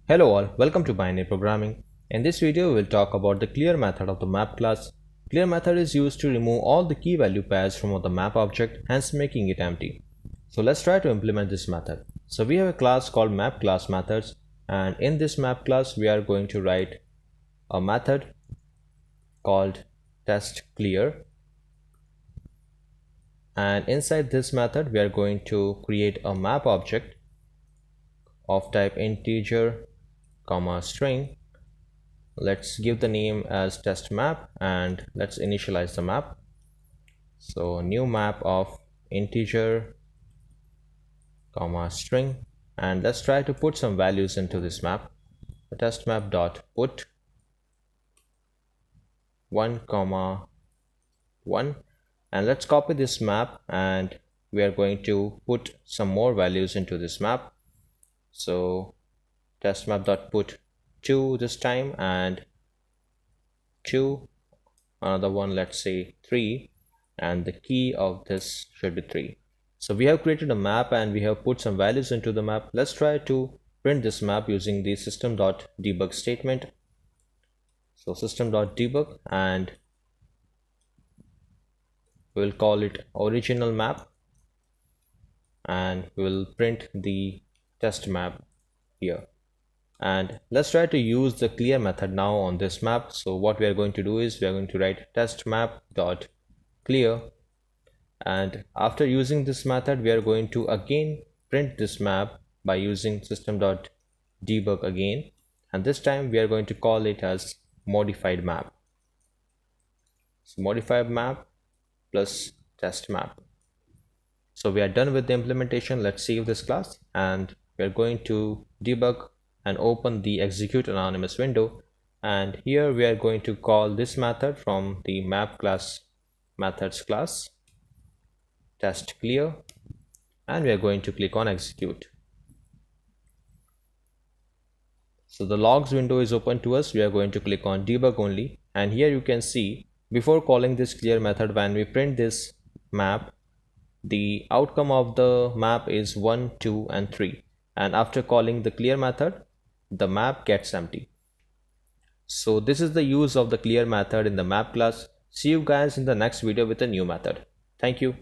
Hello all, welcome to Binary Programming. In this video, we'll talk about the clear method of the map class. Clear method is used to remove all the key value pairs from the map object, hence making it empty. So let's try to implement this method. So we have a class called map class methods, and in this map class, we are going to write a method called test clear. And inside this method, we are going to create a map object of type integer, string. Let's give the name as test map and let's initialize the map. So new map of integer, string, and let's try to put some values into this map. The test map dot put 1, 1, and let's copy this map and we are going to put some more values into this map. So test map dot put 2 this time and 2, another one, let's say 3, and the key of this should be 3. So we have created a map and we have put some values into the map. Let's try to print this map using the system.debug statement. So system.debug, and we'll call it original map and we'll print the test map here. And let's try to use the clear method now on this map. So what we are going to do is we are going to write test map dot clear, and after using this method we are going to again print this map by using system.debug again, and this time we are going to call it as modified map. So modified map plus test map. So we are done with the implementation. Let's save this class and we are going to debug and open the execute anonymous window, and here we are going to call this method from the map class methods class test clear, and we are going to click on execute. So the logs window is open to us. We are going to click on debug only, and here you can see before calling this clear method, when we print this map, the outcome of the map is 1, 2 and 3, and after calling the clear method the map gets empty. So this is the use of the clear method in the map class. See you guys in the next video with a new method. Thank you.